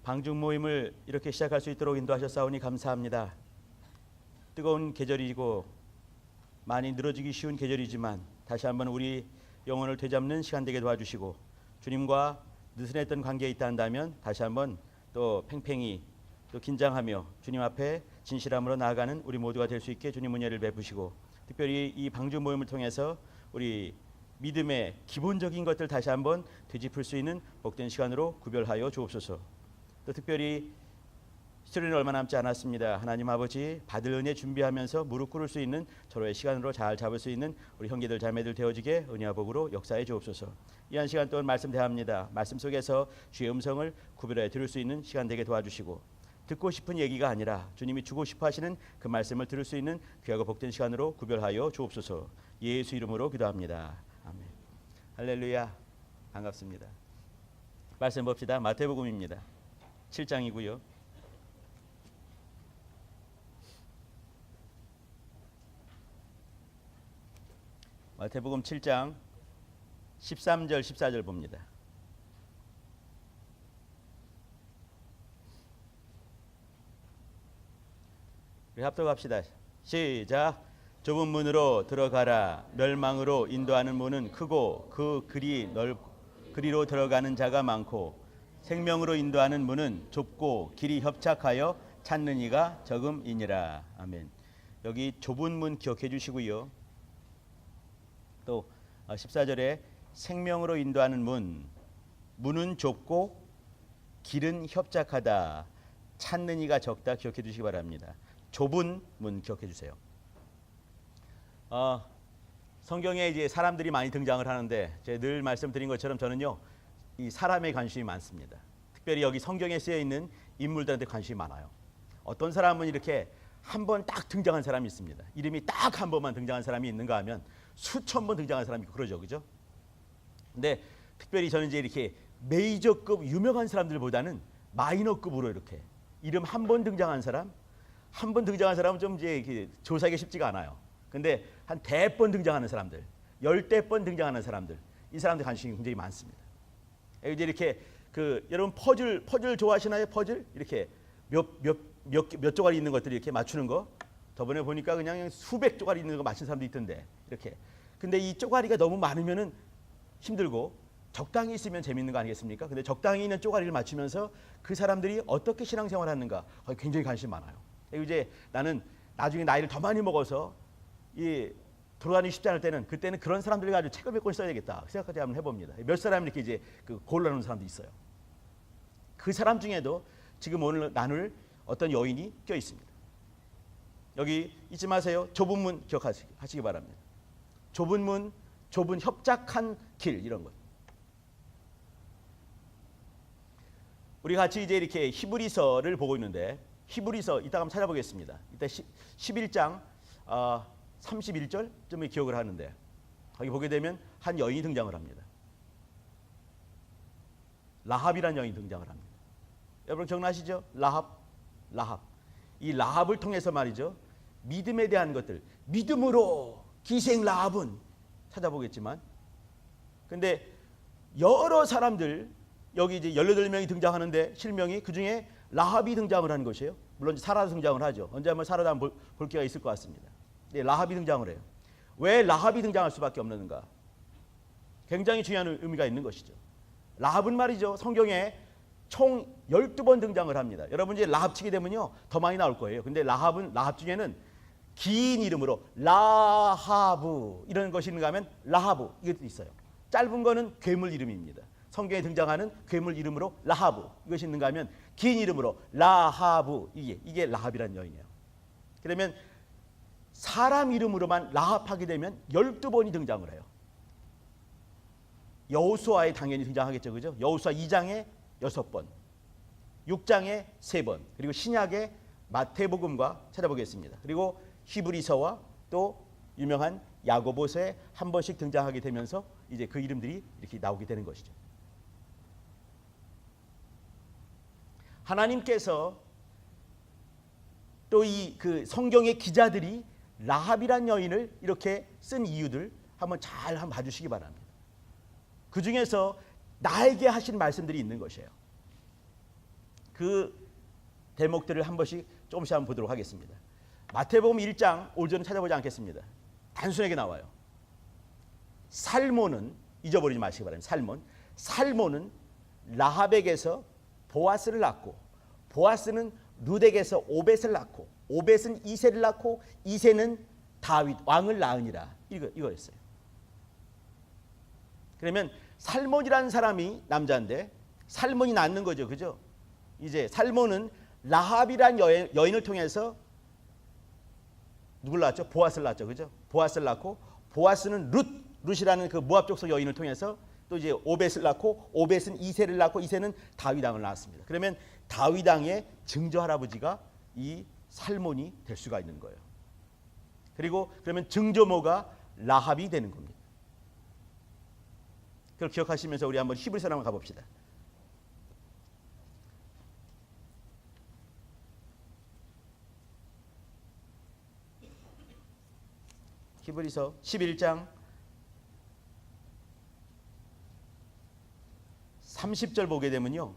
방중 모임을 이렇게 시작할 수 있도록 인도하셨사오니 감사합니다. 뜨거운 계절이고 많이 늘어지기 쉬운 계절이지만 다시 한번 우리 영혼을 되잡는 시간 되게 도와주시고 주님과 느슨했던 관계에 있다 한다면 다시 한번 또 팽팽히 또 긴장하며 주님 앞에 진실함으로 나아가는 우리 모두가 될 수 있게 주님 은혜를 베푸시고 특별히 이 방중 모임을 통해서 우리 믿음의 기본적인 것들 다시 한번 되짚을 수 있는 복된 시간으로 구별하여 주옵소서. 또 특별히 시간이 얼마 남지 않았습니다. 하나님 아버지 받을 은혜 준비하면서 무릎 꿇을 수 있는 서로의 시간으로 잘 잡을 수 있는 우리 형제들 자매들 되어지게 은혜와 복으로 역사해 주옵소서. 이 한 시간 동안 말씀 대합니다. 말씀 속에서 주의 음성을 구별해 들을 수 있는 시간 되게 도와주시고 듣고 싶은 얘기가 아니라 주님이 주고 싶어 하시는 그 말씀을 들을 수 있는 귀하고 복된 시간으로 구별하여 주옵소서. 예수 이름으로 기도합니다. 아멘. 할렐루야. 반갑습니다. 말씀 봅시다. 마태복음입니다. 7장이고요. 마태복음 7장 13절 14절 봅니다. 우리 합독합시다. 시작. 좁은 문으로 들어가라. 멸망으로 인도하는 문은 크고 그 그리로 들어가는 자가 많고 생명으로 인도하는 문은 좁고 길이 협착하여 찾는 이가 적음이니라. 아멘. 여기 좁은 문 기억해 주시고요. 또 14절에 생명으로 인도하는 문은 좁고 길은 협착하다. 찾는 이가 적다. 기억해 주시기 바랍니다. 좁은 문 기억해 주세요. 성경에 이제 사람들이 많이 등장을 하는데 제가 늘 말씀드린 것처럼 저는요 이 사람에 관심이 많습니다. 특별히 여기 성경에 쓰여 있는 인물들한테 관심이 많아요. 어떤 사람은 이렇게 한 번 딱 등장한 사람이 있습니다. 이름이 딱 한 번만 등장한 사람이 있는가 하면 수천 번 등장한 사람이 있고 그러죠, 그죠? 근데 특별히 저는 이제 이렇게 메이저급 유명한 사람들보다는 마이너급으로 이렇게 이름 한 번 등장한 사람, 한 번 등장한 사람은 좀 이제 조사하기 쉽지가 않아요. 근데 한 100번 등장하는 사람들, 10대 번 등장하는 사람들, 이 사람들 관심이 굉장히 많습니다. 이제 이렇게 여러분 퍼즐 좋아하시나요? 퍼즐 이렇게 몇 조각이 있는 것들이 이렇게 맞추는 거. 저번에 보니까 그냥 수백 조각이 있는 거 맞춘 사람도 있던데 이렇게. 근데 이 쪼가리가 너무 많으면은 힘들고 적당히 있으면 재밌는 거 아니겠습니까? 근데 적당히 있는 쪼가리를 맞추면서 그 사람들이 어떻게 신앙생활을 하는가 굉장히 관심이 많아요. 이제 나는 나중에 나이를 더 많이 먹어서 돌아다니기 쉽지 않을 때는 그때는 그런 사람들이 가지고 책을 몇 권 써야 되겠다 생각까지 한번 해봅니다. 몇 사람 이렇게 이제 골라놓은 사람도 있어요. 그 사람 중에도 지금 오늘 나눌 어떤 여인이 껴 있습니다. 여기 잊지 마세요. 좁은 문 기억하시기 바랍니다. 좁은 문, 좁은 협착한 길 이런 것. 우리 같이 이제 이렇게 히브리서를 보고 있는데 히브리서 이따가 한번 찾아보겠습니다. 이따 11장 31절쯤에 기억을 하는데 거기 보게 되면 한 여인이 등장을 합니다. 라합이라는 여인이 등장을 합니다. 여러분 기억나시죠? 라합. 이 라합을 통해서 말이죠. 믿음에 대한 것들, 믿음으로 기생 라합은 찾아보겠지만 근데 여러 사람들 여기 이제 18명이 등장하는데 실명이 그중에 라합이 등장을 하는 것이에요. 물론 사라도 등장을 하죠. 언제 한번 사라도 한번 볼 기회가 있을 것 같습니다. 네, 라합이 등장을 해요. 왜 라합이 등장할 수밖에 없는가? 굉장히 중요한 의미가 있는 것이죠. 라합은 말이죠. 성경에 총 12번 등장을 합니다. 여러분 이제 라합 치게 되면요. 더 많이 나올 거예요. 근데 라합 중에는 긴 이름으로 라하브 이런 것이 있는가 하면 라하브 이것도 있어요. 짧은 거는 괴물 이름입니다. 성경에 등장하는 괴물 이름으로 라하브 이것이 있는가 하면 긴 이름으로 라하브 이게 라합이라는 여인이에요. 그러면 사람 이름으로만 라합하게 되면 12번이 등장을 해요. 여호수아에 당연히 등장하겠죠. 그죠? 여호수아 2장에 6번, 6장에 3번, 그리고 신약의 마태복음과 찾아보겠습니다. 그리고 히브리서와 또 유명한 야고보서에 한 번씩 등장하게 되면서 이제 그 이름들이 이렇게 나오게 되는 것이죠. 하나님께서 또 이 성경의 기자들이 라합이란 여인을 이렇게 쓴 이유들 한번 잘 한번 봐주시기 바랍니다. 그 중에서 나에게 하신 말씀들이 있는 것이에요. 그 대목들을 한 번씩 조금씩 한번 보도록 하겠습니다. 마태복음 1장 5절은 찾아보지 않겠습니다. 단순하게 나와요. 살몬은 잊어버리지 마시기 바랍니다. 살몬은 라합에게서 보아스를 낳고, 보아스는 룻에게서 오벳을 낳고, 오벳은 이새를 낳고, 이새는 다윗 왕을 낳으니라. 이거였어요. 그러면 살몬이라는 사람이 남자인데 살몬이 낳는 거죠, 그죠? 이제 살몬은 라합이란 여인을 통해서 누굴 낳았죠? 보아스를 낳았죠, 그죠? 보아스를 낳고, 보아스는 룻이라는 그 모압 족속 여인을 통해서 또 이제 오벳을 낳고, 오벳은 이새를 낳고, 이새는 다윗 왕을 낳았습니다. 그러면 다윗 왕의 증조 할아버지가 이 살몬이 될 수가 있는 거예요. 그리고 그러면 증조모가 라합이 되는 겁니다. 그걸 기억하시면서 우리 한번 히브리서로 한번 가봅시다. 히브리서 11장 30절 보게 되면요,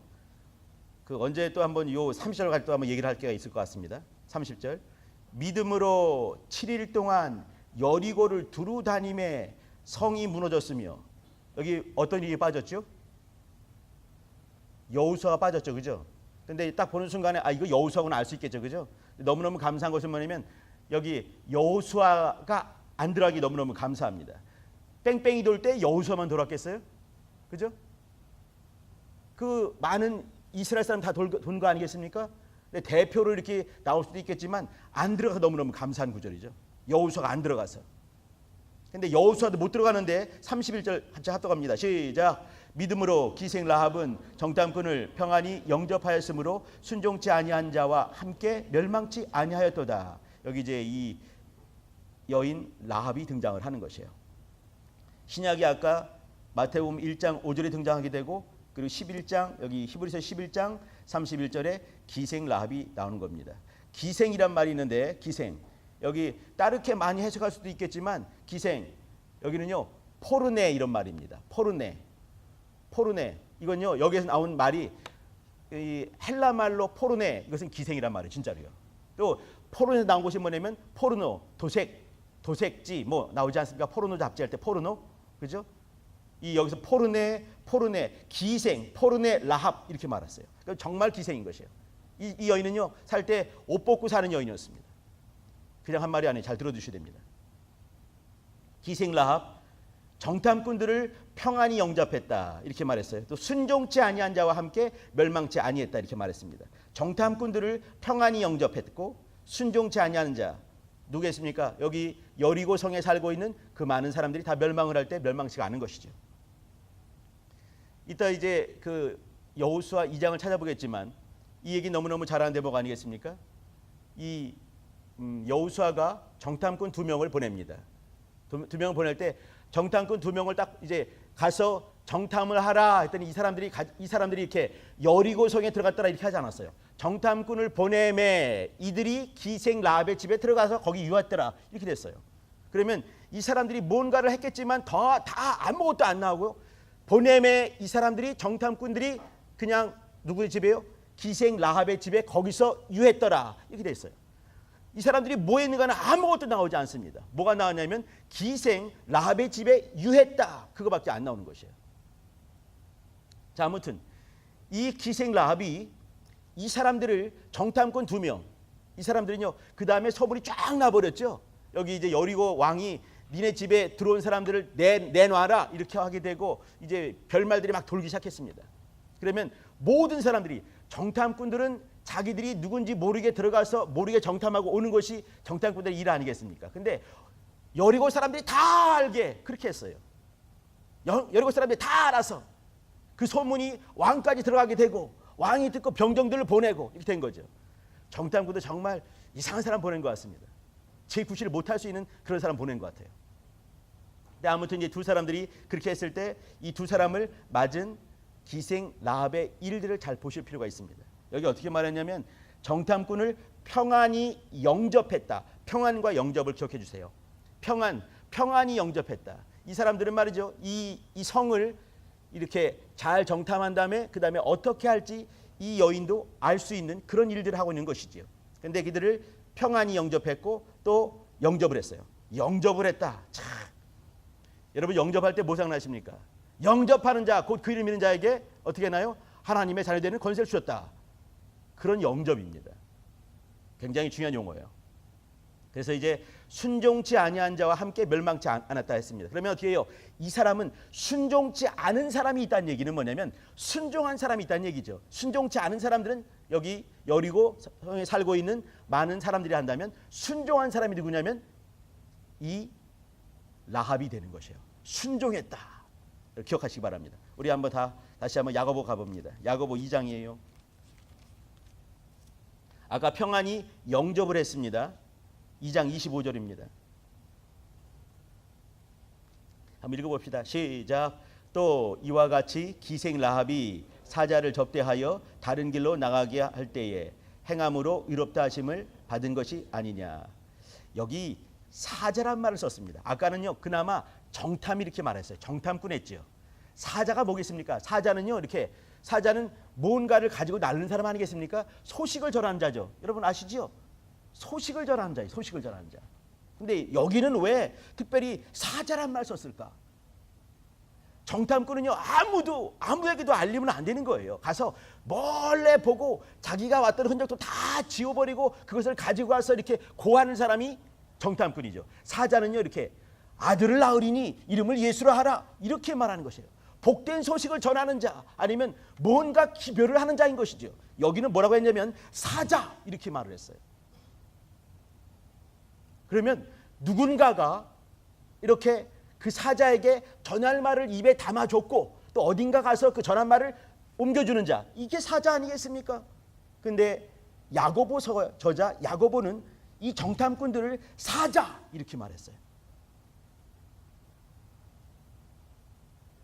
그 언제 또 한번 요 30절 갈 때 한번 얘기를 할 때가 있을 것 같습니다. 30절, 믿음으로 7일 동안 여리고를 두루 다님에 성이 무너졌으며, 여기 어떤 일이 빠졌죠? 여호수아가 빠졌죠, 그죠? 근데 딱 보는 순간에 이거 여호수아구나 알 수 있겠죠, 그죠? 너무너무 감사한 것은 뭐냐면 여기 여호수아가 안 들어가기 너무너무 감사합니다. 뺑뺑이 돌 때 여호수아만 돌았겠어요? 그죠? 그 많은 이스라엘 사람 다 돈 거 아니겠습니까? 대표로 이렇게 나올 수도 있겠지만 안 들어가서 너무너무 감사한 구절이죠. 여호수아가 안 들어가서. 근데 여호수아도 못 들어가는데 31절 같이 합독합니다. 시작. 믿음으로 기생 라합은 정탐꾼을 평안히 영접하였으므로 순종치 아니한 자와 함께 멸망치 아니하였도다. 여기 이제 이 여인 라합이 등장을 하는 것이에요. 신약이 아까 마태복음 1장 5절에 등장하게 되고, 그리고 11장 여기 히브리서 11장 31절에 기생 라합이 나오는 겁니다. 기생이란 말이 있는데, 기생 여기 다르게 많이 해석할 수도 있겠지만 기생 여기는요 포르네 이런 말입니다. 포르네 이건요 여기에서 나온 말이 이 헬라 말로 포르네, 이것은 기생이란 말이에요, 진짜로요. 또 포르네에서 나온 곳이 뭐냐면 포르노, 도색지 뭐 나오지 않습니까? 포르노 잡지할 때 포르노, 그죠? 이 여기서 포르네, 기생, 포르네 라합 이렇게 말했어요. 그러니까 정말 기생인 것이에요. 이 여인은요 살 때 옷 벗고 사는 여인이었습니다. 그냥 한 말이 아니에요. 잘 들어주셔야 됩니다. 기생 라합, 정탐꾼들을 평안히 영접했다 이렇게 말했어요. 또 순종치 아니한 자와 함께 멸망치 아니했다 이렇게 말했습니다. 정탐꾼들을 평안히 영접했고 순종치 아니하는 자 누구겠습니까? 여기 여리고 성에 살고 있는 그 많은 사람들이 다 멸망을 할 때 멸망치가 않은 것이죠. 이따 이제 그 여호수아 2장을 찾아보겠지만 이 얘기 너무너무 잘하는 대목 아니겠습니까? 이 여호수아가 정탐꾼 2명을 보냅니다. 두 명을 보낼 때 정탐꾼 2명을 딱 이제 가서 정탐을 하라 했더니 이 사람들이 이렇게 여리고 성에 들어갔더라 이렇게 하지 않았어요. 정탐꾼을 보내매 이들이 기생 라합의 집에 들어가서 거기 유했더라 이렇게 됐어요. 그러면 이 사람들이 뭔가를 했겠지만 다 아무것도 안 나오고, 보내매 이 사람들이 정탐꾼들이 그냥 누구의 집에요? 기생 라합의 집에 거기서 유했더라 이렇게 됐어요. 이 사람들이 뭐 했는가는 아무것도 나오지 않습니다. 뭐가 나왔냐면 기생 라합의 집에 유했다 그거밖에 안 나오는 것이에요. 자, 아무튼 이 기생 라합이 이 사람들을 정탐꾼 2명, 이 사람들은요 그 다음에 소문이 쫙 나버렸죠. 여기 이제 여리고 왕이 니네 집에 들어온 사람들을 내놔라 이렇게 하게 되고 이제 별말들이 막 돌기 시작했습니다. 그러면 모든 사람들이, 정탐꾼들은 자기들이 누군지 모르게 들어가서 모르게 정탐하고 오는 것이 정탐꾼들의 일 아니겠습니까? 근데 여리고 사람들이 다 알게 그렇게 했어요. 여리고 사람들이 다 알아서 그 소문이 왕까지 들어가게 되고, 왕이 듣고 병정들을 보내고 이렇게 된 거죠. 정탐꾼도 정말 이상한 사람 보낸 것 같습니다. 제 구실을 못할 수 있는 그런 사람 보낸 것 같아요. 근데 아무튼 이제 두 사람들이 그렇게 했을 때 이 두 사람을 맞은 기생 라합의 일들을 잘 보실 필요가 있습니다. 여기 어떻게 말했냐면 정탐꾼을 평안히 영접했다. 평안과 영접을 기억해 주세요. 평안히 영접했다. 이 사람들은 말이죠. 이 성을 이렇게 잘 정탐한 다음에 그 다음에 어떻게 할지 이 여인도 알 수 있는 그런 일들을 하고 있는 것이지요. 그런데 그들을 평안히 영접했고 또 영접을 했어요. 영접을 했다. 참. 여러분 영접할 때 뭐 생각나십니까? 영접하는 자, 곧 그 이름 믿는 자에게 어떻게 하나요? 하나님의 자녀되는 권세를 주셨다. 그런 영접입니다. 굉장히 중요한 용어예요. 그래서 이제 순종치 아니한 자와 함께 멸망치 않았다 했습니다. 그러면 어떻게 해요? 이 사람은 순종치 않은 사람이 있다는 얘기는 뭐냐면 순종한 사람이 있다는 얘기죠. 순종치 않은 사람들은 여기 여리고성에 살고 있는 많은 사람들이 한다면 순종한 사람이 누구냐면 이 라합이 되는 것이에요. 순종했다. 기억하시기 바랍니다. 우리 한번 다시 한번 야고보 가봅니다. 야고보 2장이에요. 아까 평안히 영접을 했습니다. 2장 25절입니다. 한번 읽어봅시다. 시작. 또 이와 같이 기생 라합이 사자를 접대하여 다른 길로 나가게 할 때에 행함으로 의롭다 하심을 받은 것이 아니냐. 여기 사자란 말을 썼습니다. 아까는요 그나마 정탐이 이렇게 말했어요. 정탐꾼 했죠. 사자가 뭐겠습니까? 사자는요 이렇게 사자는 뭔가를 가지고 날는 사람 아니겠습니까? 소식을 전하는 자죠. 여러분 아시죠? 소식을 전하는 자예요. 소식을 전하는 자. 근데 여기는 왜 특별히 사자란 말 썼을까? 정탐꾼은요 아무에게도 알리면 안 되는 거예요. 가서 몰래 보고 자기가 왔던 흔적도 다 지워버리고 그것을 가지고 와서 이렇게 고하는 사람이 정탐꾼이죠. 사자는요 이렇게 아들을 낳으리니 이름을 예수로 하라 이렇게 말하는 것이에요. 복된 소식을 전하는 자 아니면 뭔가 기별을 하는 자인 것이죠. 여기는 뭐라고 했냐면 사자 이렇게 말을 했어요. 그러면 누군가가 이렇게 그 사자에게 전할 말을 입에 담아줬고 또 어딘가 가서 그 전한 말을 옮겨주는 자 이게 사자 아니겠습니까? 근데 야고보 저자 야고보는 이 정탐꾼들을 사자 이렇게 말했어요.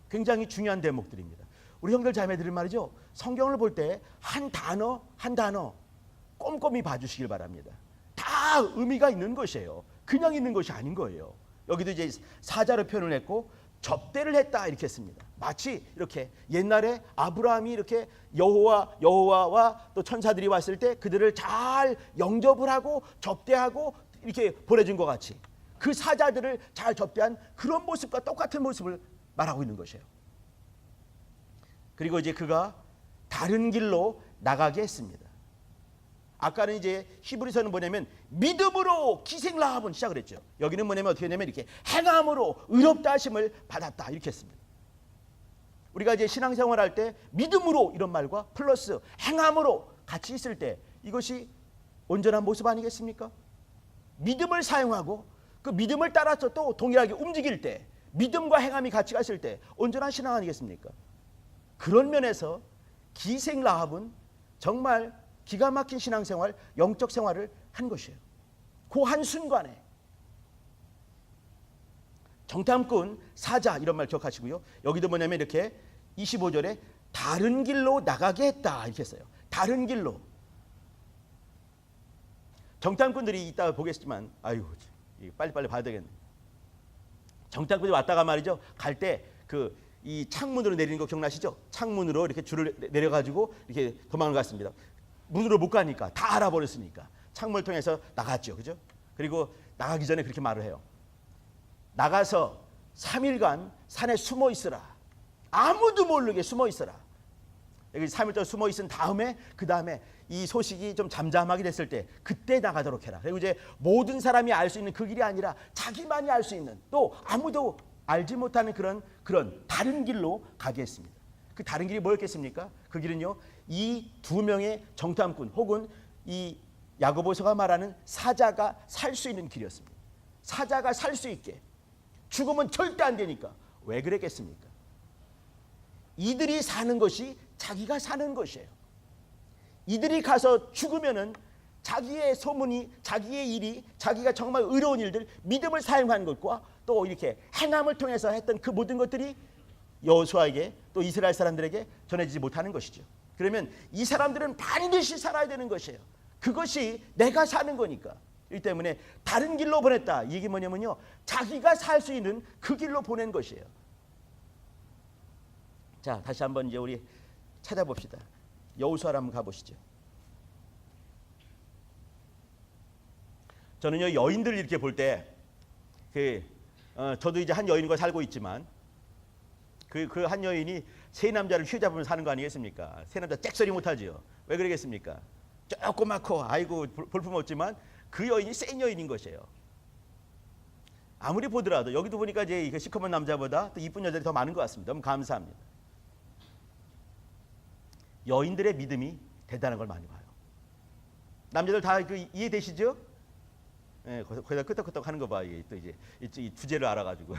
굉장히 중요한 대목들입니다. 우리 형들 자매들은 말이죠. 성경을 볼 때 한 단어 한 단어 꼼꼼히 봐주시길 바랍니다. 다 의미가 있는 것이에요. 그냥 있는 것이 아닌 거예요. 여기도 이제 사자로 표현을 했고 접대를 했다 이렇게 했습니다. 마치 이렇게 옛날에 아브라함이 이렇게 여호와와 또 천사들이 왔을 때 그들을 잘 영접을 하고 접대하고 이렇게 보내준 것 같이 그 사자들을 잘 접대한 그런 모습과 똑같은 모습을 말하고 있는 것이에요. 그리고 이제 그가 다른 길로 나가게 했습니다. 아까는 이제 히브리서는 뭐냐면 믿음으로 기생 라합은 시작을 했죠. 여기는 뭐냐면 어떻게 되냐면 이렇게 행함으로 의롭다 하심을 받았다 이렇게 했습니다. 우리가 이제 신앙생활 할 때 믿음으로 이런 말과 플러스 행함으로 같이 있을 때 이것이 온전한 모습 아니겠습니까? 믿음을 사용하고 그 믿음을 따라서 또 동일하게 움직일 때 믿음과 행함이 같이 갔을 때 온전한 신앙 아니겠습니까? 그런 면에서 기생 라합은 정말 기가 막힌 신앙생활, 영적 생활을 한 것이에요. 그 한순간에 정탐꾼, 사자 이런 말 기억하시고요. 여기도 뭐냐면 이렇게 25절에 다른 길로 나가게 했다 이렇게 했어요. 다른 길로. 정탐꾼들이 이따가 보겠지만 아유 빨리빨리 봐야 되겠네. 정탐꾼이 왔다가 말이죠. 갈 때 이 창문으로 내리는 거 기억나시죠? 창문으로 이렇게 줄을 내려가지고 이렇게 도망을 갔습니다. 문으로 못 가니까 다 알아버렸으니까 창문을 통해서 나갔죠. 그죠? 그리고 나가기 전에 그렇게 말을 해요. 나가서 3일간 산에 숨어 있으라. 아무도 모르게 숨어 있어라. 여기 3일 동안 숨어 있은 다음에 그 다음에 이 소식이 좀 잠잠하게 됐을 때 그때 나가도록 해라. 그리고 이제 모든 사람이 알 수 있는 그 길이 아니라 자기만이 알 수 있는 또 아무도 알지 못하는 그런 다른 길로 가게 했습니다. 그 다른 길이 뭐였겠습니까? 그 길은요. 이 두 명의 정탐꾼 혹은 이 야고보서가 말하는 사자가 살 수 있는 길이었습니다. 사자가 살 수 있게. 죽으면 절대 안 되니까. 왜 그랬겠습니까? 이들이 사는 것이 자기가 사는 것이에요. 이들이 가서 죽으면은 자기의 소문이, 자기의 일이, 자기가 정말 의로운 일들, 믿음을 사용한 것과 또 이렇게 행함을 통해서 했던 그 모든 것들이 여호수아에게 또 이스라엘 사람들에게 전해지지 못하는 것이죠. 그러면 이 사람들은 반드시 살아야 되는 것이에요. 그것이 내가 사는 거니까. 이 때문에 다른 길로 보냈다. 이게 뭐냐면요. 자기가 살 수 있는 그 길로 보낸 것이에요. 자, 다시 한번 이제 우리 찾아봅시다. 여호수아로 한번 가보시죠. 저는요 여인들 이렇게 볼 때 저도 이제 한 여인과 살고 있지만 그 한 여인이 세 남자를 휘잡으면 사는 거 아니겠습니까? 세 남자 잭소리 못하지요. 왜 그러겠습니까? 조그맣고 아이고 볼품없지만 그 여인이 센 여인인 것이에요. 아무리 보더라도 여기도 보니까 이제 그 시커먼 남자보다 또 이쁜 여자들이 더 많은 것 같습니다. 너무 감사합니다. 여인들의 믿음이 대단한 걸 많이 봐요. 남자들 다 이해되시죠? 예, 거기다 끄떡끄떡 하는 거 봐. 이게 또 이제 이 주제를 알아가지고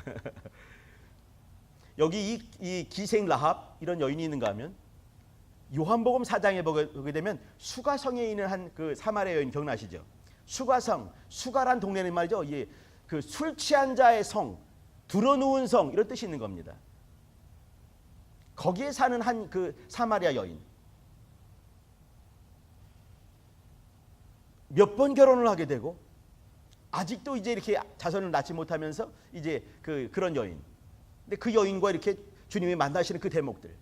여기 이 기생 라합 이런 여인이 있는가 하면 요한복음 4장에 보게 되면 수가성에 있는 한 그 사마리아 여인 기억나시죠? 수가성, 수가란 동네는 말이죠. 그 술 취한 자의 성, 드러누운 성 이런 뜻이 있는 겁니다. 거기에 사는 한 그 사마리아 여인. 몇 번 결혼을 하게 되고 아직도 이제 이렇게 자손을 낳지 못하면서 이제 그런 여인. 근데 그 여인과 이렇게 주님이 만나시는 그 대목들.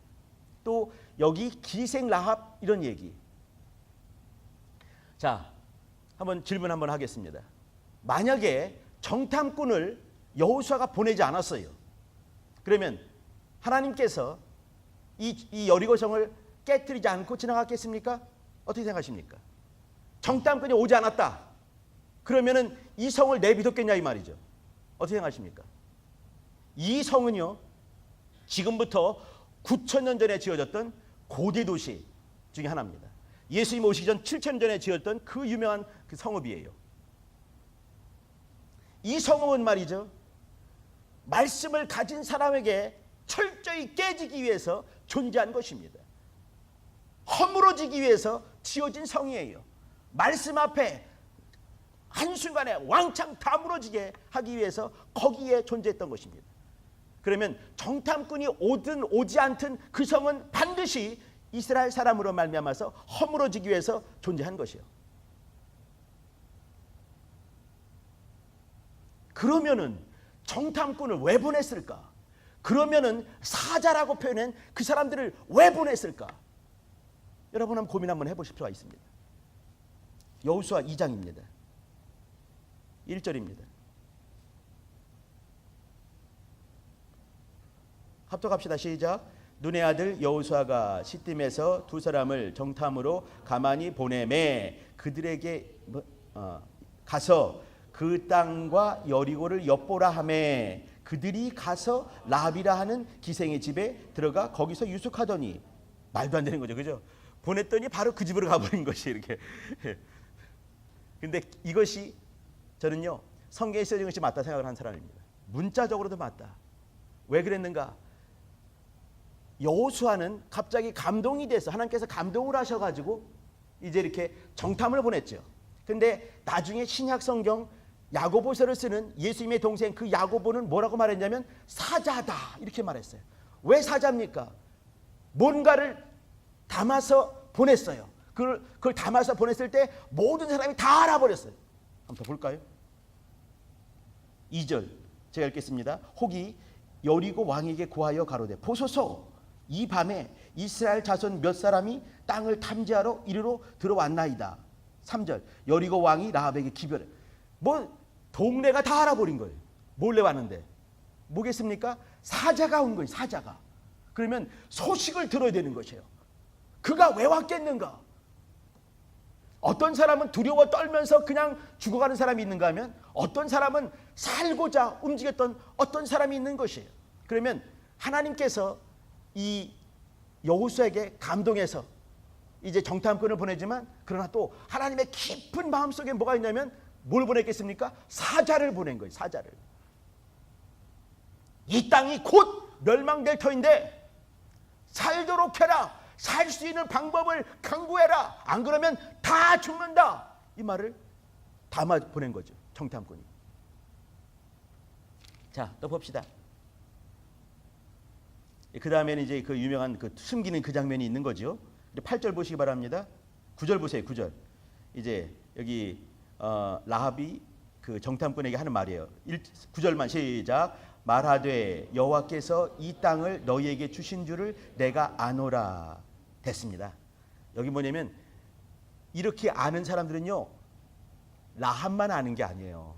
또 여기 기생 라합 이런 얘기. 자, 한번 질문 한번 하겠습니다. 만약에 정탐꾼을 여호수아가 보내지 않았어요. 그러면 하나님께서 이 여리고성을 깨뜨리지 않고 지나갔겠습니까? 어떻게 생각하십니까? 정탐꾼이 오지 않았다. 그러면은 이 성을 내비뒀겠냐 이 말이죠. 어떻게 생각하십니까? 이 성은요 지금부터 9,000년 전에 지어졌던 고대 도시 중에 하나입니다. 예수님 오시기 전 7,000년 전에 지었던 그 유명한 그 성읍이에요. 이 성읍은 말이죠 말씀을 가진 사람에게 철저히 깨지기 위해서 존재한 것입니다. 허물어지기 위해서 지어진 성이에요. 말씀 앞에 한순간에 왕창 다 무너지게 하기 위해서 거기에 존재했던 것입니다. 그러면 정탐꾼이 오든 오지 않든 그 성은 반드시 이스라엘 사람으로 말미암아서 허물어지기 위해서 존재한 것이에요. 그러면은 정탐꾼을 왜 보냈을까? 그러면은 사자라고 표현한 그 사람들을 왜 보냈을까? 여러분 한번 고민 한번 해보실 필요가 있습니다. 여호수아 2장입니다. 1절입니다. 합독합시다. 시작. 눈의 아들 여호수아가 시딤에서 두 사람을 정탐으로 가만히 보내매 그들에게 가서 그 땅과 여리고를 엿보라 하매 그들이 가서 라합이라 하는 기생의 집에 들어가 거기서 유숙하더니 말도 안 되는 거죠. 그죠? 보냈더니 바로 그 집으로 가버린 것이 이렇게. 근데 이것이 저는요 성경에 쓰여진 것이 맞다 생각을 한 사람입니다. 문자적으로도 맞다. 왜 그랬는가? 여호수아는 갑자기 감동이 돼서 하나님께서 감동을 하셔가지고 이제 이렇게 정탐을 보냈죠. 근데 나중에 신약 성경 야고보서를 쓰는 예수님의 동생 그 야고보는 뭐라고 말했냐면 사자다 이렇게 말했어요. 왜 사자입니까? 뭔가를 담아서 보냈어요. 그걸 담아서 보냈을 때 모든 사람이 다 알아버렸어요. 한번 더 볼까요? 2절 제가 읽겠습니다. 혹이 여리고 왕에게 구하여 가로되 보소서 이 밤에 이스라엘 자손 몇 사람이 땅을 탐지하러 이리로 들어왔나이다. 3절 여리고 왕이 라합에게 기별해. 뭐 동네가 다 알아버린 거예요. 몰래 왔는데 뭐겠습니까? 사자가 온 거예요. 사자가. 그러면 소식을 들어야 되는 것이에요. 그가 왜 왔겠는가? 어떤 사람은 두려워 떨면서 그냥 죽어가는 사람이 있는가 하면 어떤 사람은 살고자 움직였던 어떤 사람이 있는 것이에요. 그러면 하나님께서 이 여호수아에게 감동해서 이제 정탐꾼을 보내지만 그러나 또 하나님의 깊은 마음속에 뭐가 있냐면 뭘 보냈겠습니까? 사자를 보낸 거예요. 사자를. 이 땅이 곧 멸망될 터인데 살도록 해라. 살 수 있는 방법을 강구해라. 안 그러면 다 죽는다. 이 말을 담아 보낸 거죠. 정탐꾼이. 자, 또 봅시다. 그 다음에는 이제 그 유명한 그 숨기는 그 장면이 있는 거죠. 8절 보시기 바랍니다. 9절 보세요. 9절. 이제 여기 라합이 그 정탐꾼에게 하는 말이에요. 9절만 시작. 말하되 여호와께서 이 땅을 너희에게 주신 줄을 내가 아노라. 됐습니다. 여기 뭐냐면 이렇게 아는 사람들은요, 라합만 아는 게 아니에요.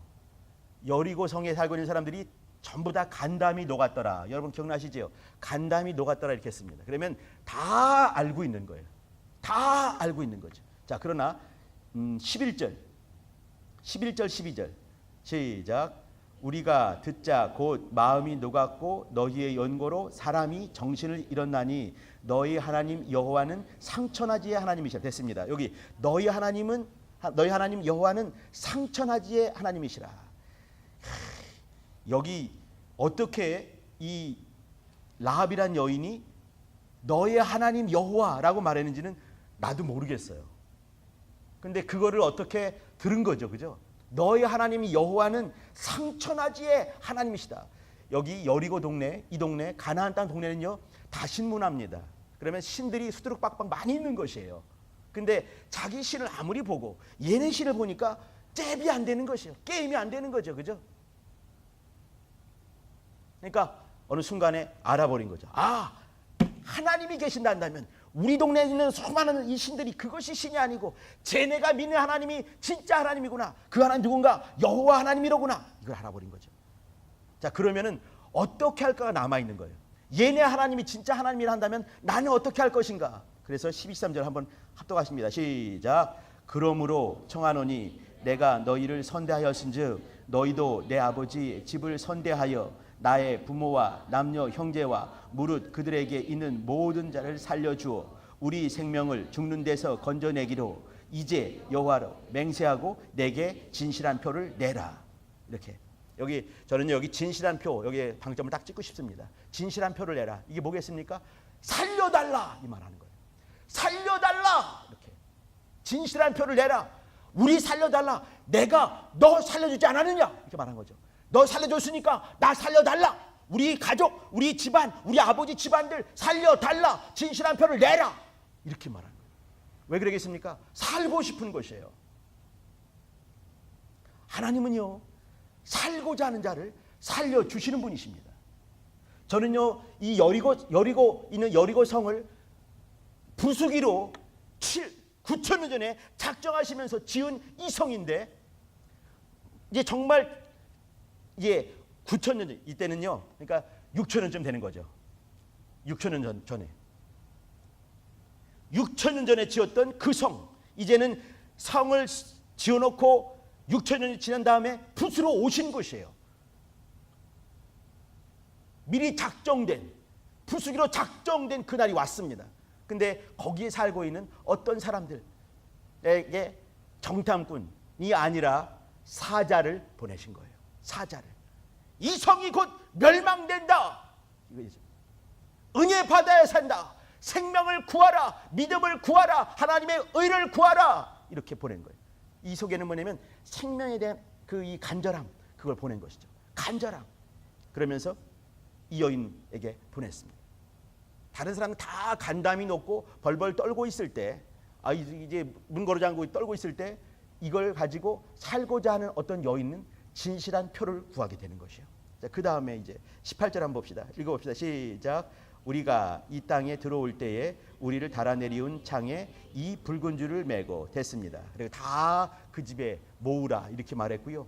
여리고 성에 살고 있는 사람들이 전부 다 간담이 녹았더라. 여러분 기억나시죠? 간담이 녹았더라 이렇게 했습니다. 그러면 다 알고 있는 거예요. 다 알고 있는 거죠. 자, 그러나 11절 12절 시작. 우리가 듣자 곧 마음이 녹았고 너희의 연고로 사람이 정신을 잃었나니 너희 하나님 여호와는 상천하지의 하나님이시라. 됐습니다. 여기 너희 하나님 여호와는 상천하지의 하나님이시라. 여기 어떻게 이 라합이란 여인이 너의 하나님 여호와라고 말했는지는 나도 모르겠어요. 근데 그거를 어떻게 들은 거죠, 그죠? 너의 하나님 여호와는 상천하지의 하나님이시다. 여기 여리고 동네, 이 동네 가나안 땅 동네는요 다 신문화입니다. 그러면 신들이 수두룩박박 많이 있는 것이에요. 근데 자기 신을 아무리 보고 얘네 신을 보니까 잽이 안 되는 것이에요. 게임이 안 되는 거죠, 그죠? 그러니까 어느 순간에 알아버린 거죠. 아, 하나님이 계신다면 우리 동네에 있는 수많은 이 신들이 그것이 신이 아니고 쟤네가 믿는 하나님이 진짜 하나님이구나. 그 하나님 누군가? 여호와 하나님이로구나. 이걸 알아버린 거죠. 자, 그러면은 어떻게 할까가 남아있는 거예요. 얘네 하나님이 진짜 하나님이라 한다면 나는 어떻게 할 것인가. 그래서 12~13절 한번 합독하십니다. 시작. 그러므로 청하노니 내가 너희를 선대하였은즉 너희도 내 아버지 집을 선대하여 나의 부모와 남녀 형제와 무릇 그들에게 있는 모든 자를 살려주어 우리 생명을 죽는 데서 건져내기로 이제 여호와로 맹세하고 내게 진실한 표를 내라. 이렇게 여기 저는 여기 진실한 표 여기에 방점을 딱 찍고 싶습니다. 진실한 표를 내라. 이게 뭐겠습니까? 살려달라 이 말하는 거예요. 살려달라 이렇게 진실한 표를 내라. 우리 살려달라. 내가 너 살려주지 않았느냐 이렇게 말한 거죠. 너 살려줬으니까 나 살려달라. 우리 가족, 우리 집안, 우리 아버지 집안들 살려달라. 진실한 표를 내라. 이렇게 말하는 거예요. 왜 그러겠습니까? 살고 싶은 것이에요. 하나님은요 살고자 하는 자를 살려주시는 분이십니다. 저는요 이 여리고 있는 여리고 성을 부수기로 9,000년 전에 작정하시면서 지은 이 성인데 이제 정말 9,000년 전 이때는요 그러니까 6,000년쯤 되는 거죠. 6,000년 전에 6,000년 전에 지었던 그 성 이제는 성을 지어놓고 6,000년이 지난 다음에 부수러 오신 것이에요. 미리 작정된 부수기로 작정된 그날이 왔습니다. 근데 거기에 살고 있는 어떤 사람들에게 정탐꾼이 아니라 사자를 보내신 거예요. 사자를. 이 성이 곧 멸망된다. 이거죠. 은혜 바다에 산다. 생명을 구하라. 믿음을 구하라. 하나님의 의를 구하라. 이렇게 보낸 거예요. 이 속에는 뭐냐면 생명에 대한 그 이 간절함 그걸 보낸 것이죠. 간절함. 그러면서 이 여인에게 보냈습니다. 다른 사람은 다 간담이 높고 벌벌 떨고 있을 때 이제 문 걸어 잠그고 떨고 있을 때 이걸 가지고 살고자 하는 어떤 여인은 진실한 표를 구하게 되는 것이요. 자, 그 다음에 이제 18절 한번 봅시다. 읽어봅시다. 시작. 우리가 이 땅에 들어올 때에 우리를 달아내리운 창에 이 붉은 줄을 메고 됐습니다. 그리고 다 그 집에 모으라 이렇게 말했고요.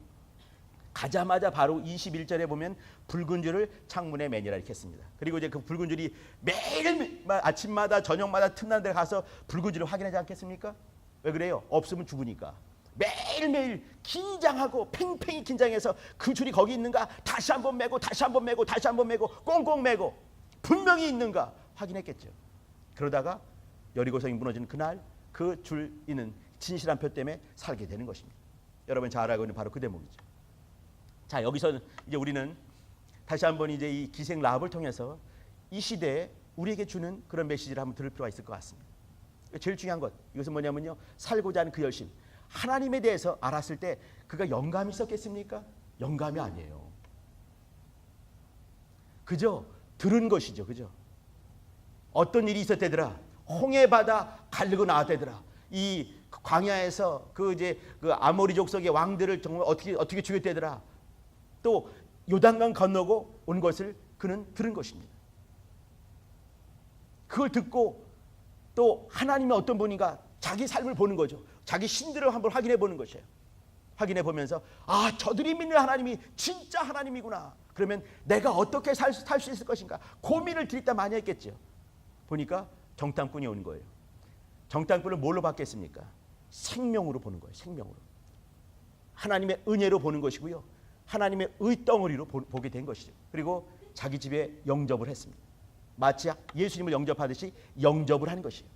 가자마자 바로 21절에 보면 붉은 줄을 창문에 매니라 이렇게 했습니다. 그리고 이제 그 붉은 줄이 매일 아침마다 저녁마다 틈나는 데 가서 붉은 줄을 확인하지 않겠습니까? 왜 그래요? 없으면 죽으니까. 매일매일 긴장하고 팽팽히 긴장해서 그 줄이 거기 있는가 다시 한번 매고 다시 한번 매고 다시 한번 매고 꽁꽁 매고 분명히 있는가 확인했겠죠. 그러다가 여리고성이 무너지는 그날 그 줄 있는 진실한 표 때문에 살게 되는 것입니다. 여러분 잘 알고 있는 바로 그 대목이죠. 자, 여기서 이제 우리는 다시 한번 이제 이 기생 라합을 통해서 이 시대에 우리에게 주는 그런 메시지를 한번 들을 필요가 있을 것 같습니다. 제일 중요한 것 이것은 뭐냐면요 살고자 하는 그 열심. 하나님에 대해서 알았을 때 그가 영감이 있었겠습니까? 영감이 아니에요. 그저 들은 것이죠. 그죠? 어떤 일이 있었대더라. 홍해 바다 가르고 나왔대더라. 이 광야에서 그 아모리 족속의 왕들을 정말 어떻게 죽였대더라. 또 요단강 건너고 온 것을 그는 들은 것입니다. 그걸 듣고 또 하나님이 어떤 분인가 자기 삶을 보는 거죠. 자기 신들을 한번 확인해 보는 것이에요. 확인해 보면서 아, 저들이 믿는 하나님이 진짜 하나님이구나. 그러면 내가 어떻게 살 수 있을 것인가 고민을 들이다 많이 했겠죠. 보니까 정탐꾼이 오는 거예요. 정탐꾼을 뭘로 받겠습니까? 생명으로 보는 거예요. 생명으로. 하나님의 은혜로 보는 것이고요. 하나님의 의덩어리로 보게 된 것이죠. 그리고 자기 집에 영접을 했습니다. 마치 예수님을 영접하듯이 영접을 한 것이에요.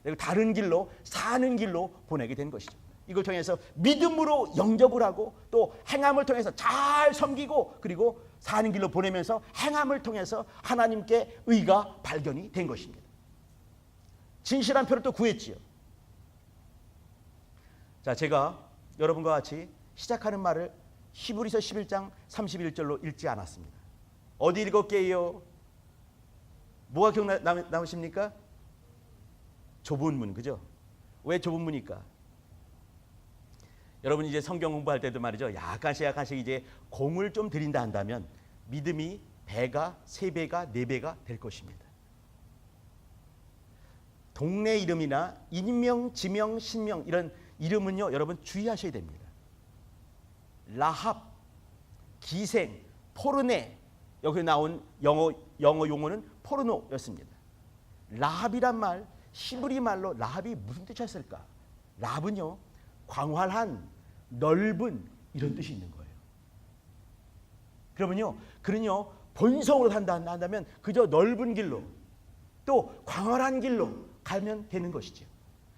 그리고 다른 길로 사는 길로 보내게 된 것이죠. 이걸 통해서 믿음으로 영접을 하고 또 행함을 통해서 잘 섬기고 그리고 사는 길로 보내면서 행함을 통해서 하나님께 의가 발견이 된 것입니다. 진실한 표를 또 구했지요. 자, 제가 여러분과 같이 시작하는 말을 히브리서 11장 31절로 읽지 않았습니다. 어디 읽었게요? 뭐가 기억나십니까? 좁은 문, 그죠? 왜 좁은 문일까? 여러분 이제 성경 공부할 때도 말이죠. 약간씩 이제 공을 좀 들인다 한다면 믿음이 배가 3배가 4배가 될 것입니다. 동네 이름이나 인명, 지명, 신명 이런 이름은요, 여러분 주의하셔야 됩니다. 라합, 기생, 포르네, 여기 나온 영어 용어는 포르노였습니다. 라합이란 말, 히브리 말로 라합이 무슨 뜻이었을까? 라합은요, 광활한, 넓은 이런 뜻이 있는 거예요. 그러면요, 그는요 본성으로 한다면 그저 넓은 길로 또 광활한 길로 가면 되는 것이죠.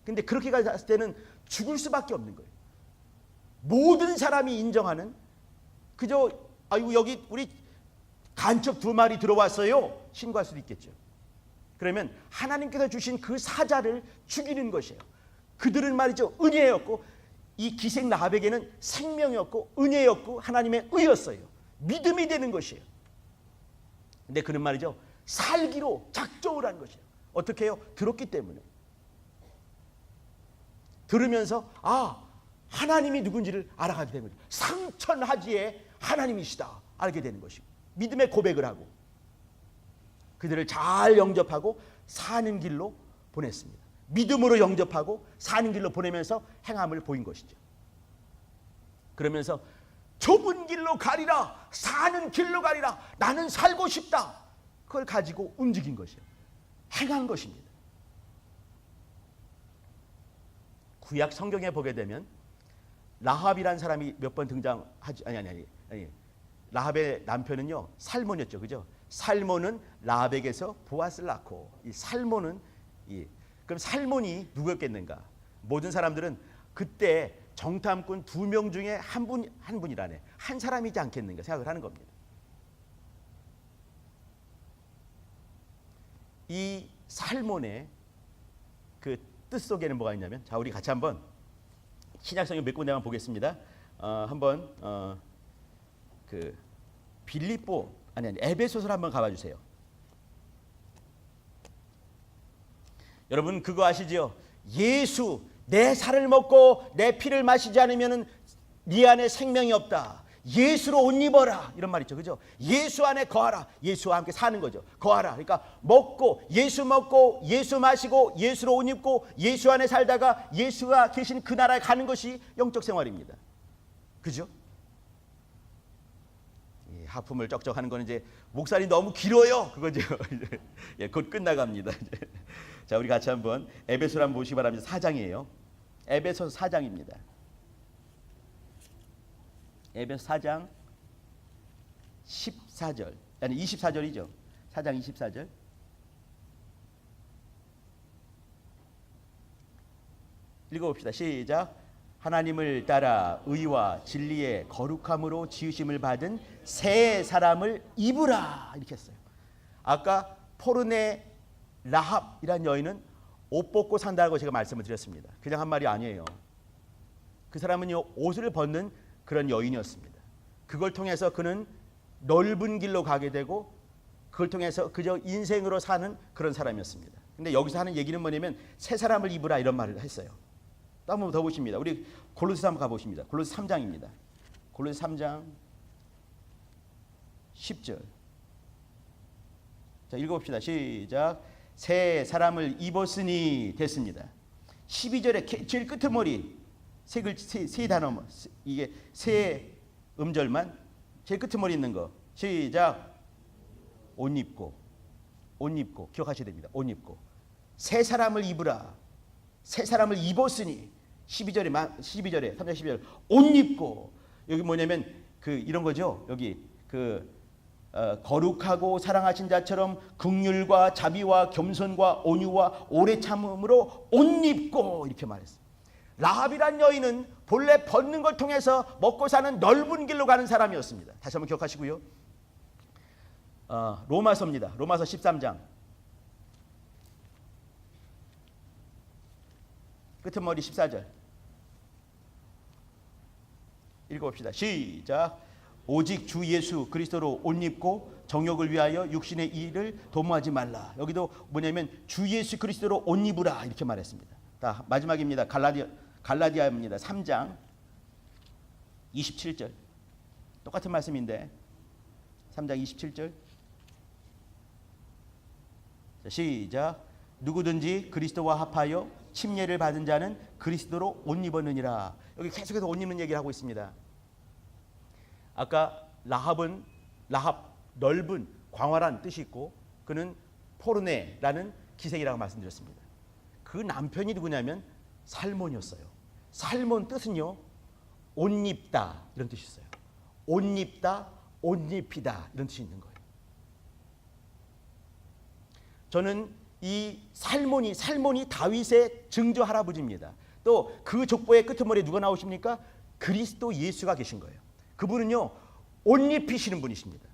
근데 그렇게 갔을 때는 죽을 수밖에 없는 거예요. 모든 사람이 인정하는 그저 아이고 여기 우리 간첩 2마리 들어왔어요. 신고할 수도 있겠죠. 그러면 하나님께서 주신 그 사자를 죽이는 것이에요. 그들은 말이죠 은혜였고 이 기생 라합에게는 생명이었고 은혜였고 하나님의 의였어요. 믿음이 되는 것이에요. 근데 그는 말이죠 살기로 작정을 한 것이에요. 어떻게 해요? 들었기 때문에. 들으면서 아, 하나님이 누군지를 알아가게 되는 거죠. 상천하지에 하나님이시다 알게 되는 것이고 믿음의 고백을 하고 그들을 잘 영접하고 사는 길로 보냈습니다. 믿음으로 영접하고 사는 길로 보내면서 행함을 보인 것이죠. 그러면서 좁은 길로 가리라, 사는 길로 가리라, 나는 살고 싶다. 그걸 가지고 움직인 것이에요. 행한 것입니다. 구약 성경에 보게 되면 라합이라는 사람이 몇 번 등장하지 아니. 라합의 남편은요 살몬이었죠, 그죠? 살몬은 라합에게서 보아스를 낳고 이 살몬은 그럼 살몬이 누구였겠는가? 모든 사람들은 그때 정탐꾼 2명 중에 한 분이라네, 한 사람이지 않겠는가 생각을 하는 겁니다. 이 살몬의 그 뜻 속에는 뭐가 있냐면, 자 우리 같이 한번 신약성경 몇 군데만 보겠습니다. 한번 그 빌립보 아니 에베소서를 한번 가봐 주세요. 여러분 그거 아시죠? 예수 내 살을 먹고 내 피를 마시지 않으면 네 안에 생명이 없다. 예수로 옷 입어라 이런 말 있죠, 그죠? 예수 안에 거하라. 예수와 함께 사는 거죠. 거하라. 그러니까 먹고 예수 마시고 예수로 옷 입고 예수 안에 살다가 예수가 계신 그 나라에 가는 것이 영적 생활입니다. 그죠? 이 하품을 쩍쩍하는 거는 이제 목살이 너무 길어요. 그거죠. 예, 곧 끝나갑니다. 자, 우리 같이 한번 에베소를 한번 보시기 바랍니다. 4장이에요. 에베소서 4장입니다. 에베소 4장 14절 아니 24절이죠. 4장 24절. 읽어봅시다. 시작. 하나님을 따라 의와 진리의 거룩함으로 지으심을 받은 새 사람을 입으라 이렇게 했어요. 아까 포르네 라합이란 여인은 옷 벗고 산다고 제가 말씀을 드렸습니다. 그냥 한 말이 아니에요. 그 사람은요 옷을 벗는 그런 여인이었습니다. 그걸 통해서 그는 넓은 길로 가게 되고 그걸 통해서 그저 인생으로 사는 그런 사람이었습니다. 근데 여기서 하는 얘기는 뭐냐면 새 사람을 입으라 이런 말을 했어요. 또 한 번 더 보십니다. 우리 골로새 한번 가보십니다. 골로새 3장입니다. 골로새 3장 10절. 자, 읽어봅시다. 시작. 새 사람을 입었으니 됐습니다. 12절에 제일 끄트머리 세 단어, 이게 세 음절만 제일 끄트머리 있는 거 시작. 옷 입고 기억하셔야 됩니다. 옷 입고 새 사람을 입으라. 새 사람을 입었으니 12절에 3장 12절 옷 입고 여기 뭐냐면 이런 거죠. 여기 거룩하고 사랑하신 자처럼 긍휼과 자비와 겸손과 온유와 오래 참음으로 옷 입고 이렇게 말했어요. 라합이란 여인은 본래 벗는 걸 통해서 먹고 사는 넓은 길로 가는 사람이었습니다. 다시 한번 기억하시고요. 로마서입니다. 로마서 13장 끄트머리 14절 읽어봅시다. 시작. 오직 주 예수 그리스도로 옷 입고 정욕을 위하여 육신의 일을 도모하지 말라. 여기도 뭐냐면 주 예수 그리스도로 옷 입으라 이렇게 말했습니다. 자, 마지막입니다. 갈라디아입니다. 3장 27절 똑같은 말씀인데 3장 27절 자, 시작. 누구든지 그리스도와 합하여 침례를 받은 자는 그리스도로 옷 입었느니라. 여기 계속해서 옷 입는 얘기를 하고 있습니다. 아까 라합 넓은 광활한 뜻이 있고 그는 포르네라는 기생이라고 말씀드렸습니다. 그 남편이 누구냐면 살몬이었어요. 살몬 뜻은요 옷 입다 이런 뜻이 있어요. 옷 입다, 옷 입히다 이런 뜻이 있는 거예요. 저는 이 살몬이 다윗의 증조 할아버지입니다. 또 그 족보의 끄트머리에 누가 나오십니까? 그리스도 예수가 계신 거예요. 그분은요 옷 입히시는 분이십니다.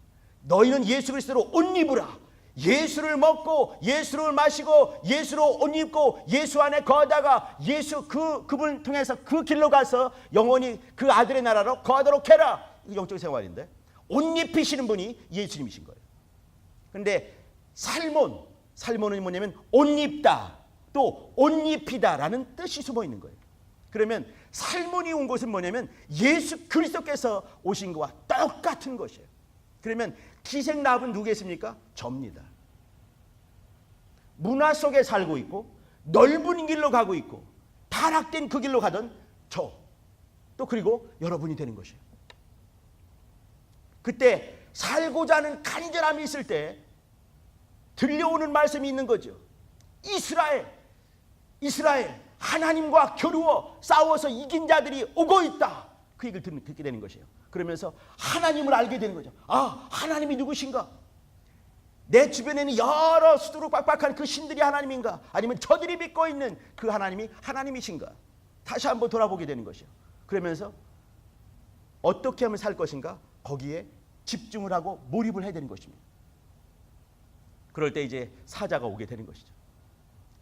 너희는 예수 그리스도로 옷 입으라. 예수를 먹고 예수를 마시고 예수로 옷 입고 예수 안에 거하다가 예수 그분을 통해서 그 길로 가서 영원히 그 아들의 나라로 거하도록 해라. 영적 생활인데 옷 입히시는 분이 예수님이신 거예요. 그런데 살몬은 뭐냐면 옷 입다 또 옷 입히다라는 뜻이 숨어 있는 거예요. 그러면 살몬이 온 것은 뭐냐면 예수 그리스도께서 오신 것과 똑같은 것이에요. 그러면 기생 라합은 누구겠습니까? 저입니다. 문화 속에 살고 있고 넓은 길로 가고 있고 타락된 그 길로 가던 저 또 그리고 여러분이 되는 것이에요. 그때 살고자 하는 간절함이 있을 때 들려오는 말씀이 있는 거죠. 이스라엘 하나님과 겨루어 싸워서 이긴 자들이 오고 있다. 그 얘기를 듣게 되는 것이에요. 그러면서 하나님을 알게 되는 거죠. 아, 하나님이 누구신가? 내 주변에는 여러 수두룩 빡빡한 그 신들이 하나님인가? 아니면 저들이 믿고 있는 그 하나님이 하나님이신가? 다시 한번 돌아보게 되는 것이에요. 그러면서 어떻게 하면 살 것인가? 거기에 집중을 하고 몰입을 해야 되는 것입니다. 그럴 때 이제 사자가 오게 되는 것이죠.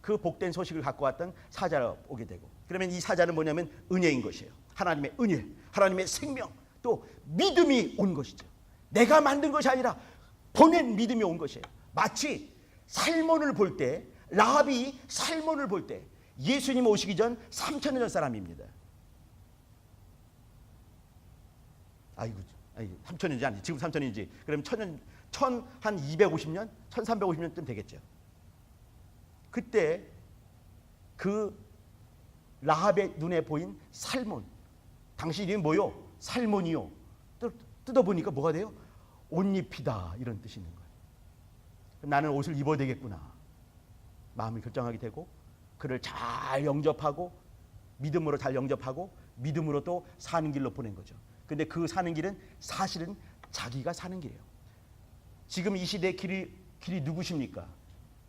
그 복된 소식을 갖고 왔던 사자가 오게 되고, 그러면 이 사자는 뭐냐면 은혜인 것이에요. 하나님의 은혜, 하나님의 생명, 또 믿음이 온 것이죠. 내가 만든 것이 아니라 보낸 믿음이 온 것이에요. 마치 살몬을 볼 때, 라합이 살몬을 볼 때 예수님 오시기 전 3,000년 전 사람입니다. 아이고 3,000년이지 아니 지금 3,000년이지. 그럼 한 250년, 1350년쯤 되겠죠. 그때 그 라합의 눈에 보인 살몬, 당신 이름이 뭐요? 살몬이요. 뜯어보니까 뭐가 돼요? 옷 입히다 이런 뜻이 있는 거예요. 나는 옷을 입어야 되겠구나. 마음을 결정하게 되고 그를 잘 영접하고 믿음으로 잘 영접하고 믿음으로 또 사는 길로 보낸 거죠. 근데 그 사는 길은 사실은 자기가 사는 길이에요. 지금 이 시대의 길이 누구십니까?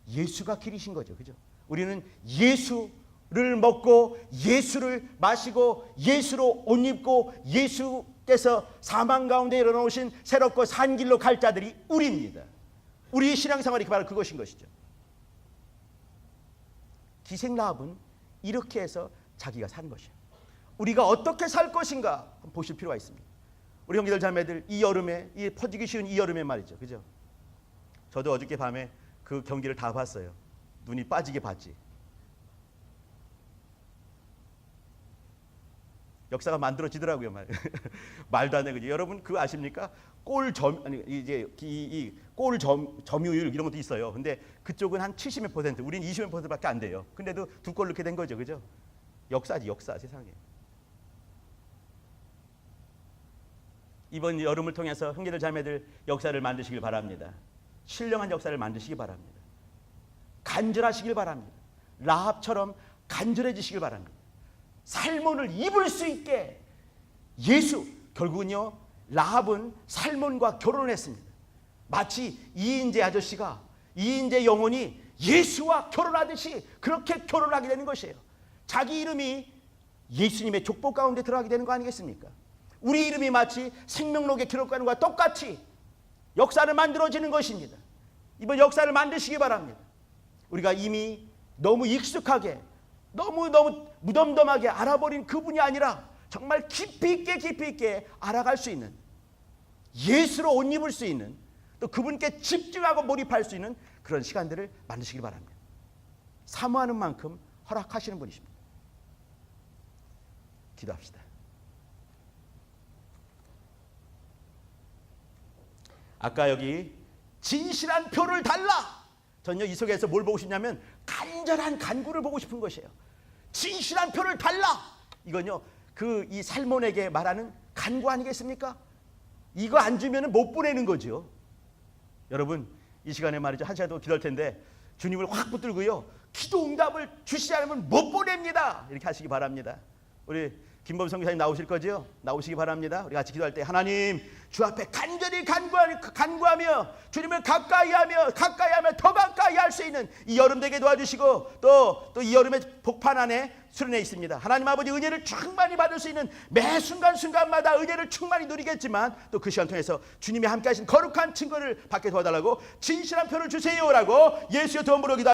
예수가 길이신 거죠. 그죠? 우리는 예수를 먹고 예수를 마시고 예수로 옷 입고 예수께서 사망 가운데 일어나오신 새롭고 산 길로 갈 자들이 우리입니다. 우리의 신앙생활이 바로 그것인 것이죠. 기생 라합은 이렇게 해서 자기가 산 것이에요. 우리가 어떻게 살 것인가 보실 필요가 있습니다. 우리 형제들 자매들 이 여름에, 이 퍼지기 쉬운 이 여름에 말이죠. 그죠? 저도 어저께 밤에 그 경기를 다 봤어요. 눈이 빠지게 봤지. 역사가 만들어지더라고요. 말도 안 되죠. 여러분 그거 아십니까? 골 점유율 이런 것도 있어요. 근데 그쪽은 한 70몇 %, 우리는 20몇 %밖에 안 돼요. 근데도 두 골 넣게 된 거죠, 그죠? 역사지, 역사 세상에. 이번 여름을 통해서 형제들 자매들 역사를 만드시길 바랍니다. 신령한 역사를 만드시기 바랍니다. 간절하시길 바랍니다. 라합처럼 간절해지시길 바랍니다. 살몬을 입을 수 있게 결국은요 라합은 살몬과 결혼을 했습니다. 마치 이인재 아저씨가 이인재 영혼이 예수와 결혼하듯이 그렇게 결혼하게 되는 것이에요. 자기 이름이 예수님의 족보 가운데 들어가게 되는 거 아니겠습니까? 우리 이름이 마치 생명록에 기록하는 것과 똑같이 역사를 만들어지는 것입니다. 이번 역사를 만드시기 바랍니다. 우리가 이미 너무 익숙하게 너무 무덤덤하게 알아버린 그분이 아니라 정말 깊이 있게 알아갈 수 있는, 예수로 옷 입을 수 있는, 또 그분께 집중하고 몰입할 수 있는 그런 시간들을 만드시기 바랍니다. 사모하는 만큼 허락하시는 분이십니다. 기도합시다. 아까 여기 진실한 표를 달라. 전요 이 속에서 뭘 보고 싶냐면 간절한 간구를 보고 싶은 것이에요. 진실한 표를 달라. 이건요 이 살몬에게 말하는 간구 아니겠습니까? 이거 안 주면 못 보내는 거죠. 여러분 이 시간에 말이죠, 한 시간 동안 기도할 텐데 주님을 확 붙들고요 기도 응답을 주시지 않으면 못 보냅니다. 이렇게 하시기 바랍니다. 우리 김범 선교사님 나오실 거죠? 나오시기 바랍니다. 우리 같이 기도할 때 하나님 주 앞에 간절히 간구하며 주님을 가까이하며 더 가까이 할 수 있는 이 여름 되게 도와주시고 또 이 여름의 복판 안에 수련회 있습니다. 하나님 아버지 은혜를 충만히 받을 수 있는 매 순간순간마다 은혜를 충만히 누리겠지만 또 그 시간 통해서 주님이 함께 하신 거룩한 증거를 받게 도와달라고 진실한 표를 주세요라고 예수의 도움으로 기도